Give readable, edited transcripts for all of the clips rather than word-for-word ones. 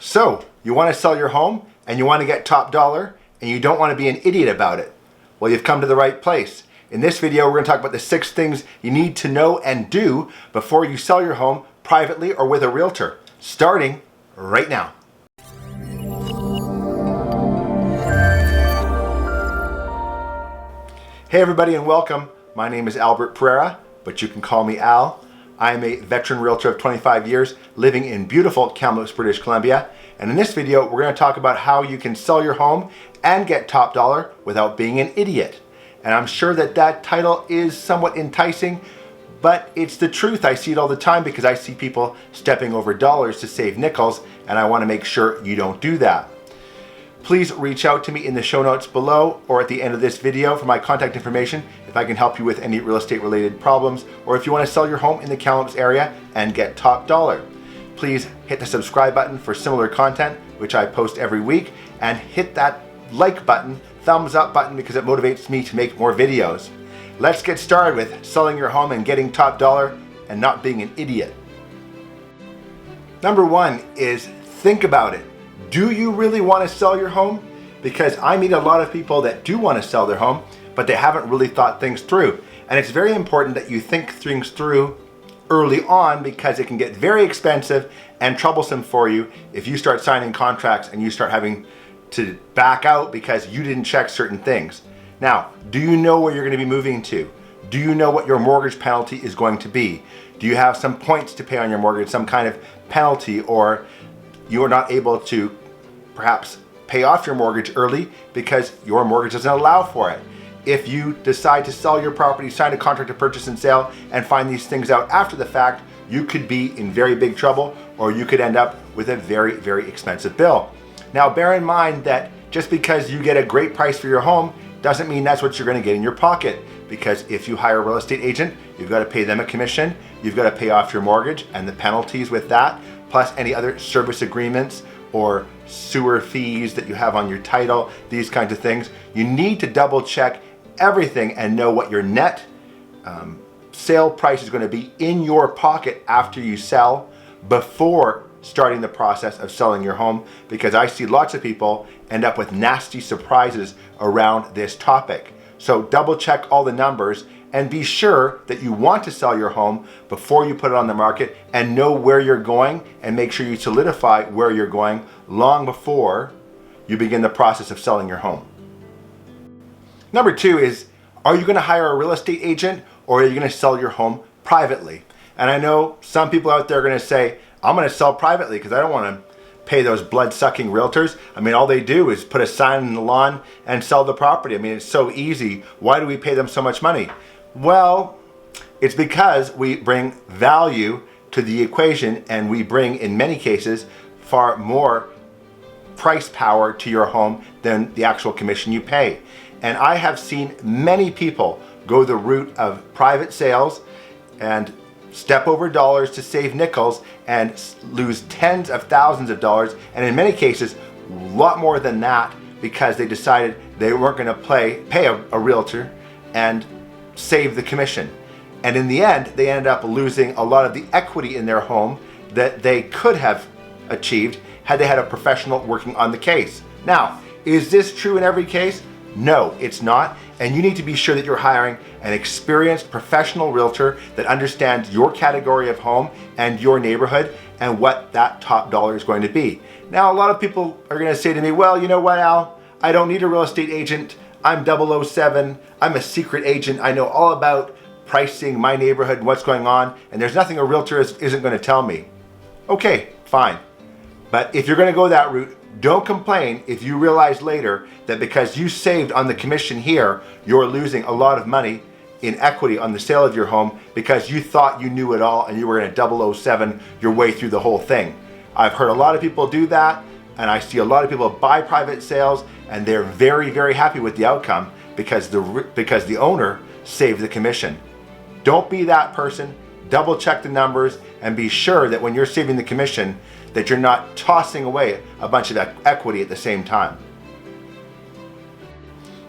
So, you want to sell your home and you want to get top dollar and you don't want to be an idiot about it. Well, you've come to the right place. In this video, we're going to talk about the 6 things you need to know and do before you sell your home privately or with a realtor, starting right now. Hey everybody and welcome. My name is Pereira, but you can call me Al. I am a veteran realtor of 25 years living in beautiful Kamloops, British Columbia. And in this video, we're going to talk about how you can sell your home and get top dollar without being an idiot. And I'm sure that title is somewhat enticing, but it's the truth. I see it all the time because I see people stepping over dollars to save nickels, and I want to make sure you don't do that. Please reach out to me in the show notes below or at the end of this video for my contact information if I can help you with any real estate related problems, or if you want to sell your home in the Kamloops area and get top dollar. Please hit the subscribe button for similar content, which I post every week, and hit that like button, thumbs up button, because it motivates me to make more videos. Let's get started with selling your home and getting top dollar and not being an idiot. Number 1 is think about it. Do you really want to sell your home? Because I meet a lot of people that do want to sell their home, but they haven't really thought things through. And it's very important that you think things through early on, because it can get very expensive and troublesome for you if you start signing contracts and you start having to back out because you didn't check certain things. Now, do you know where you're going to be moving to? Do you know what your mortgage penalty is going to be? Do you have some points to pay on your mortgage, some kind of penalty, or you are not able to perhaps pay off your mortgage early because your mortgage doesn't allow for it? If you decide to sell your property, sign a contract to purchase and sale, and find these things out after the fact, you could be in very big trouble, or you could end up with a very, very expensive bill. Now, bear in mind that just because you get a great price for your home doesn't mean that's what you're going to get in your pocket, because if you hire a real estate agent, you've got to pay them a commission, you've got to pay off your mortgage and the penalties with that, plus any other service agreements or sewer fees that you have on your title, these kinds of things. You need to double check everything and know what your net sale price is going to be in your pocket after you sell before starting the process of selling your home, because I see lots of people end up with nasty surprises around this topic. So double check all the numbers and be sure that you want to sell your home before you put it on the market, and know where you're going, and make sure you solidify where you're going long before you begin the process of selling your home. Number 2 is, are you going to hire a real estate agent or are you going to sell your home privately? And I know some people out there are going to say, I'm going to sell privately because I don't want to pay those blood-sucking realtors. I mean, all they do is put a sign in the lawn and sell the property. I mean, it's so easy. Why do we pay them so much money? Well, it's because we bring value to the equation, and we bring, in many cases, far more price power to your home than the actual commission you pay. And I have seen many people go the route of private sales and step over dollars to save nickels and lose tens of thousands of dollars, and in many cases a lot more than that, because they decided they weren't going to pay a realtor and save the commission. And in the end, they ended up losing a lot of the equity in their home that they could have achieved had they had a professional working on the case. Now, is this true in every case? No, it's not. And you need to be sure that you're hiring an experienced professional realtor that understands your category of home and your neighborhood and what that top dollar is going to be. Now, a lot of people are going to say to me, well, you know what, Al? I don't need a real estate agent. I'm 007. I'm a secret agent. I know all about pricing my neighborhood and what's going on, and there's nothing a realtor isn't going to tell me. Okay, fine. But if you're going to go that route, don't complain if you realize later that because you saved on the commission here, you're losing a lot of money in equity on the sale of your home because you thought you knew it all and you were going to 007 your way through the whole thing. I've heard a lot of people do that, and I see a lot of people buy private sales and they're very, very happy with the outcome because the owner saved the commission. Don't be that person. Double check the numbers and be sure that when you're saving the commission that you're not tossing away a bunch of equity at the same time.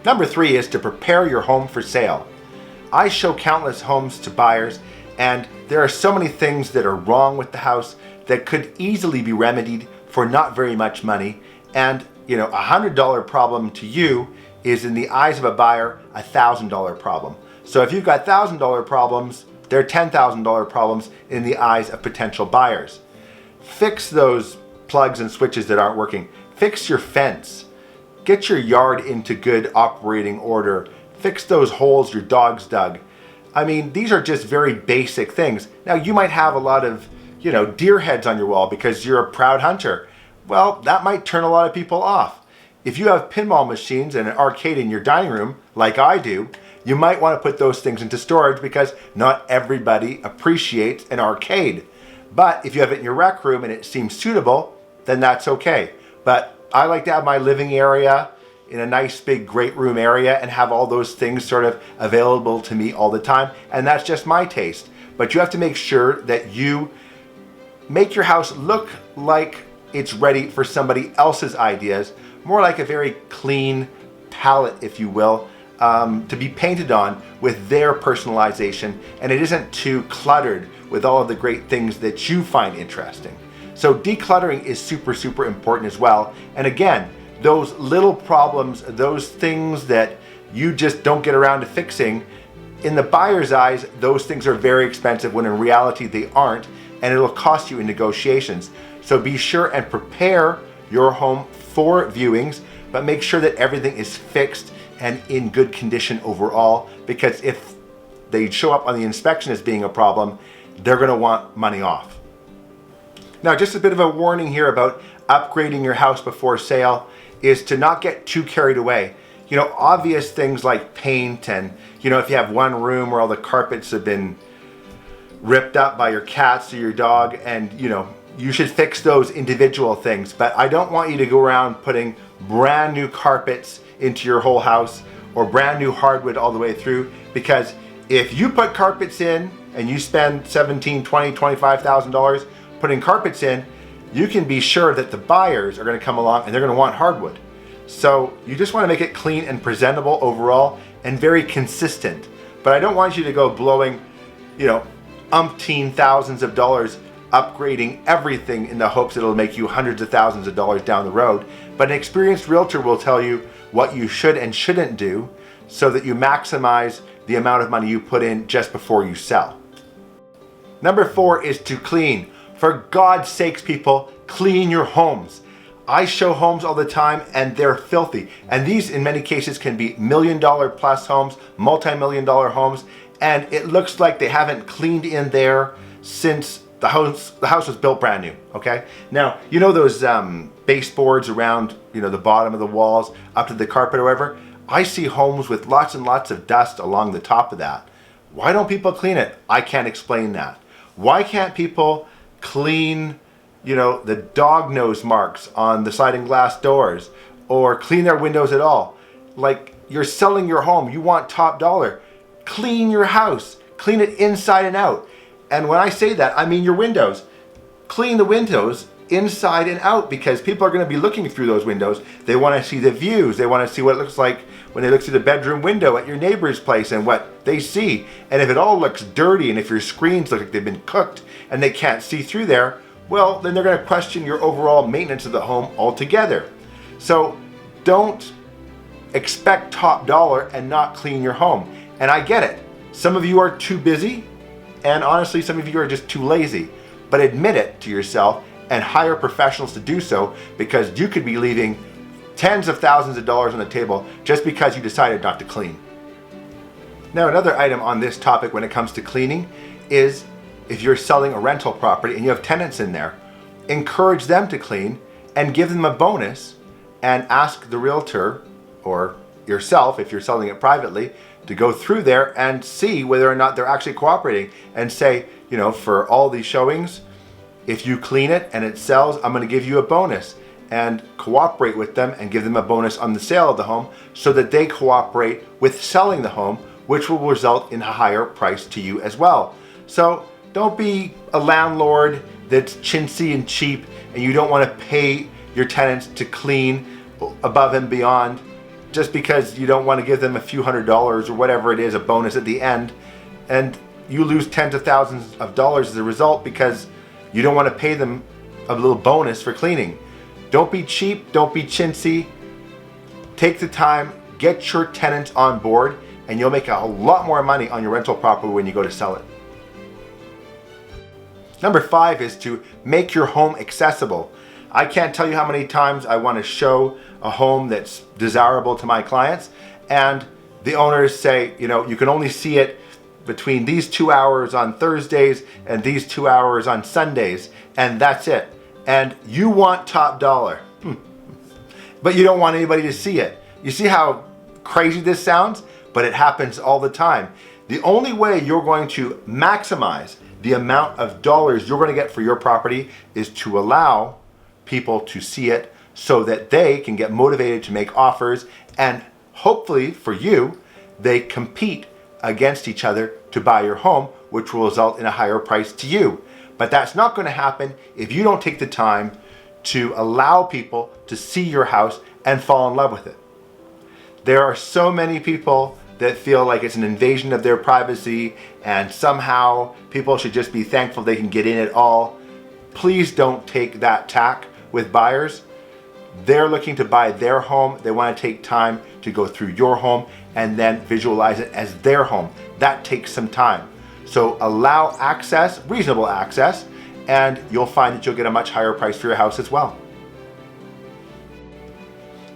Number 3 is to prepare your home for sale. I show countless homes to buyers, and there are so many things that are wrong with the house that could easily be remedied for not very much money. And $100 problem to you is in the eyes of a buyer a $1,000 problem. So if you've got $1,000 problems, they're $10,000 problems in the eyes of potential buyers. Fix those plugs and switches that aren't working. Fix your fence. Get your yard into good operating order. Fix those holes your dog's dug. I mean, these are just very basic things. Now, you might have a lot of, deer heads on your wall because you're a proud hunter. Well, that might turn a lot of people off. If you have pinball machines and an arcade in your dining room, like I do, you might want to put those things into storage because not everybody appreciates an arcade. But if you have it in your rec room and it seems suitable, then that's okay. But I like to have my living area in a nice big great room area and have all those things sort of available to me all the time. And that's just my taste. But you have to make sure that you make your house look like it's ready for somebody else's ideas, more like a very clean palette, if you will, to be painted on with their personalization, and it isn't too cluttered with all of the great things that you find interesting. So decluttering is super, super important as well. And again, those little problems, those things that you just don't get around to fixing, in the buyer's eyes, those things are very expensive when in reality they aren't, and it'll cost you in negotiations. So be sure and prepare your home for viewings, but make sure that everything is fixed and in good condition overall, because if they show up on the inspection as being a problem, they're gonna want money off. Now, just a bit of a warning here about upgrading your house before sale is to not get too carried away. Obvious things like paint and, if you have one room where all the carpets have been ripped up by your cats or your dog, and, you should fix those individual things. But I don't want you to go around putting brand new carpets into your whole house or brand new hardwood all the way through, because if you put carpets in and you spend $17,000, $20,000, $25,000 putting carpets in, you can be sure that the buyers are going to come along and they're going to want hardwood. So you just want to make it clean and presentable overall and very consistent. But I don't want you to go blowing, umpteen thousands of dollars upgrading everything in the hopes it'll make you hundreds of thousands of dollars down the road. But an experienced realtor will tell you what you should and shouldn't do so that you maximize the amount of money you put in just before you sell. Number 4 is to clean. For God's sakes, people, clean your homes. I show homes all the time and they're filthy. And these in many cases can be $1 million plus homes, multi-million-dollar homes, and it looks like they haven't cleaned in there since the house was built brand new, okay? Now, those baseboards around, the bottom of the walls up to the carpet or whatever? I see homes with lots and lots of dust along the top of that. Why don't people clean it? I can't explain that. Why can't people clean, the dog nose marks on the sliding glass doors, or clean their windows at all? Like, you're selling your home, you want top dollar. Clean your house, clean it inside and out. And when I say that, I mean your windows. Clean the windows inside and out, because people are going to be looking through those windows. They want to see the views. They want to see what it looks like when they look through the bedroom window at your neighbor's place and what they see. And if it all looks dirty and if your screens look like they've been cooked and they can't see through there, well, then they're going to question your overall maintenance of the home altogether. So don't expect top dollar and not clean your home. And I get it. Some of you are too busy, and honestly, some of you are just too lazy. But admit it to yourself and hire professionals to do so, because you could be leaving tens of thousands of dollars on the table just because you decided not to clean. Now, another item on this topic when it comes to cleaning is if you're selling a rental property and you have tenants in there, encourage them to clean and give them a bonus, and ask the realtor or yourself, if you're selling it privately, to go through there and see whether or not they're actually cooperating, and say, for all these showings, if you clean it and it sells, I'm going to give you a bonus, and cooperate with them and give them a bonus on the sale of the home so that they cooperate with selling the home, which will result in a higher price to you as well. So don't be a landlord that's chintzy and cheap and you don't want to pay your tenants to clean above and beyond just because you don't want to give them a few $100s or whatever it is, a bonus at the end, and you lose tens of thousands of dollars as a result because you don't want to pay them a little bonus for cleaning. Don't be cheap, don't be chintzy. Take the time, get your tenants on board, and you'll make a lot more money on your rental property when you go to sell it. Number 5 is to make your home accessible. I can't tell you how many times I want to show a home that's desirable to my clients, and the owners say, you can only see it between these 2 hours on Thursdays and these 2 hours on Sundays, and that's it. And you want top dollar, but you don't want anybody to see it. You see how crazy this sounds? But it happens all the time. The only way you're going to maximize the amount of dollars you're going to get for your property is to allow people to see it so that they can get motivated to make offers, and hopefully for you, they compete against each other to buy your home, which will result in a higher price to you. But that's not going to happen if you don't take the time to allow people to see your house and fall in love with it. There are so many people that feel like it's an invasion of their privacy and somehow people should just be thankful they can get in at all. Please don't take that tack with buyers. They're looking to buy their home. They want to take time to go through your home and then visualize it as their home. That takes some time. So allow access, reasonable access, and you'll find that you'll get a much higher price for your house as well.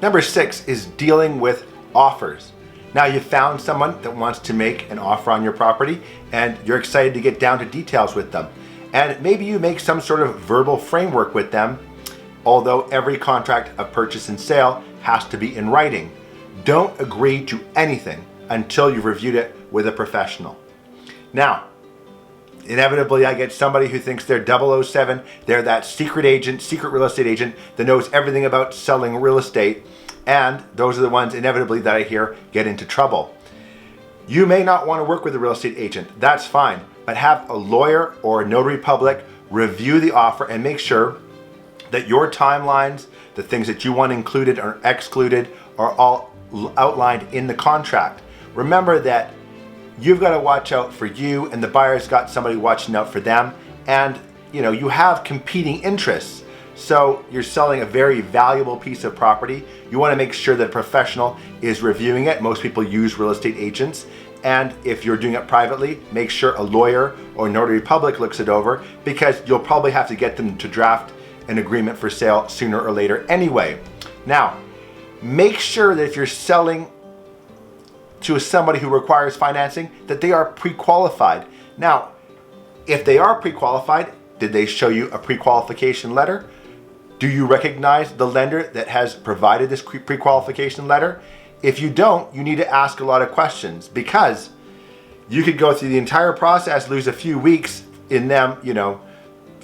Number 6 is dealing with offers. Now you've found someone that wants to make an offer on your property and you're excited to get down to details with them. And maybe you make some sort of verbal framework with them, although every contract of purchase and sale has to be in writing. Don't agree to anything until you've reviewed it with a professional. Now, inevitably I get somebody who thinks they're 007, they're that secret agent, secret real estate agent that knows everything about selling real estate, and those are the ones inevitably that I hear get into trouble. You may not want to work with a real estate agent, that's fine, but have a lawyer or a notary public review the offer and make sure that your timelines, the things that you want included or excluded, are all outlined in the contract. Remember that you've got to watch out for you and the buyer's got somebody watching out for them, and you have competing interests. So you're selling a very valuable piece of property. You want to make sure that a professional is reviewing it. Most people use real estate agents. And if you're doing it privately, make sure a lawyer or notary public looks it over, because you'll probably have to get them to draft an agreement for sale sooner or later anyway. Now, make sure that if you're selling to somebody who requires financing, that they are pre-qualified. Now, if they are pre-qualified, did they show you a pre-qualification letter? Do you recognize the lender that has provided this pre-qualification letter? If you don't, you need to ask a lot of questions, because you could go through the entire process, lose a few weeks in them,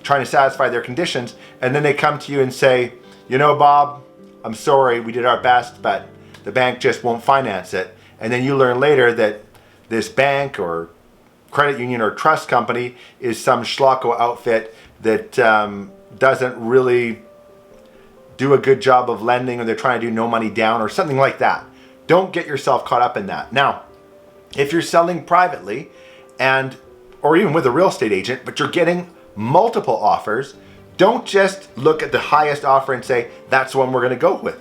trying to satisfy their conditions, and then they come to you and say, Bob, I'm sorry, we did our best, but the bank just won't finance it. And then you learn later that this bank or credit union or trust company is some schlocko outfit that doesn't really do a good job of lending, or they're trying to do no money down or something like that. Don't get yourself caught up in that. Now, if you're selling privately or even with a real estate agent, but you're getting multiple offers, don't just look at the highest offer and say, that's the one we're going to go with.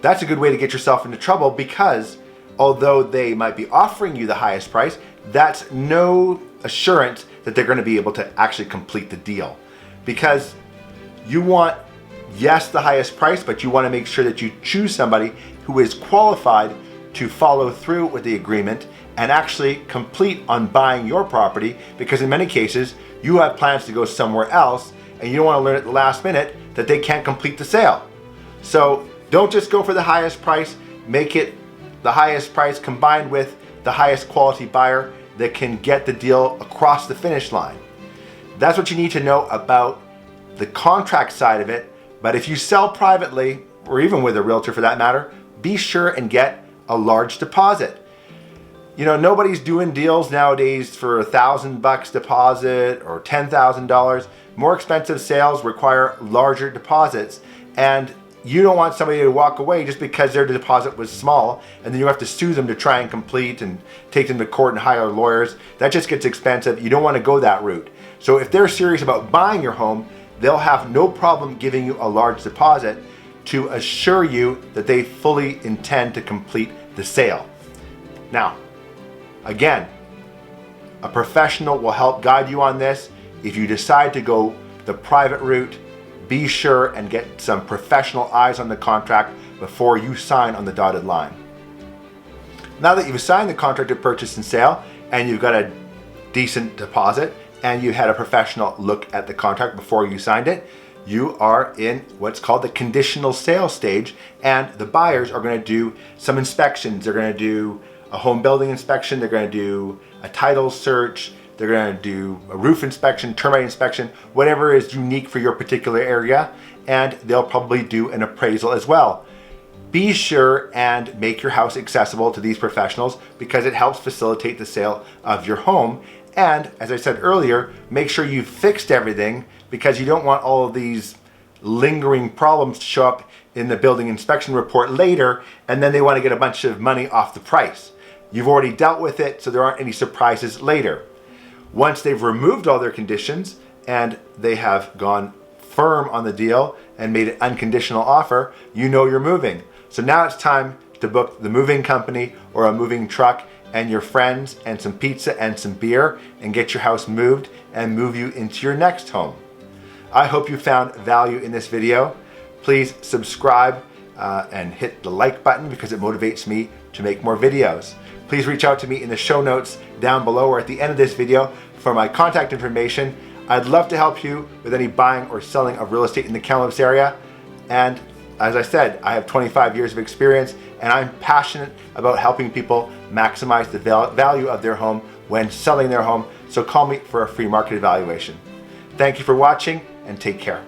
That's a good way to get yourself into trouble, because although they might be offering you the highest price, that's no assurance that they're going to be able to actually complete the deal. Because you want, yes, the highest price, but you want to make sure that you choose somebody who is qualified to follow through with the agreement and actually complete on buying your property, because in many cases you have plans to go somewhere else and you don't want to learn at the last minute that they can't complete the sale. So don't just go for the highest price, make it the highest price combined with the highest quality buyer that can get the deal across the finish line. That's what you need to know about the contract side of it. But if you sell privately, or even with a realtor for that matter, be sure and get a large deposit. Nobody's doing deals nowadays for $1,000 deposit or $10,000. More expensive sales require larger deposits, and you don't want somebody to walk away just because their deposit was small, and then you have to sue them to try and complete and take them to court and hire lawyers. That just gets expensive. You don't want to go that route. So if they're serious about buying your home, they'll have no problem giving you a large deposit to assure you that they fully intend to complete the sale. Now, again, a professional will help guide you on this. If you decide to go the private route, be sure and get some professional eyes on the contract before you sign on the dotted line. Now that you've signed the contract of purchase and sale and you've got a decent deposit and you had a professional look at the contract before you signed it, you are in what's called the conditional sale stage, and the buyers are going to do some inspections. They're going to do a home building inspection, they're going to do a title search, they're going to do a roof inspection, termite inspection, whatever is unique for your particular area, and they'll probably do an appraisal as well. Be sure and make your house accessible to these professionals because it helps facilitate the sale of your home. And as I said earlier, make sure you've fixed everything because you don't want all of these lingering problems to show up in the building inspection report later, and then they want to get a bunch of money off the price. You've already dealt with it, so there aren't any surprises later. Once they've removed all their conditions and they have gone firm on the deal and made an unconditional offer, you know you're moving. So now it's time to book the moving company or a moving truck and your friends and some pizza and some beer and get your house moved and move you into your next home. I hope you found value in this video. Please subscribe and hit the like button because it motivates me to make more videos. Please reach out to me in the show notes down below or at the end of this video for my contact information. I'd love to help you with any buying or selling of real estate in the Kamloops area. And as I said, I have 25 years of experience and I'm passionate about helping people maximize the value of their home when selling their home. So call me for a free market evaluation. Thank you for watching and take care.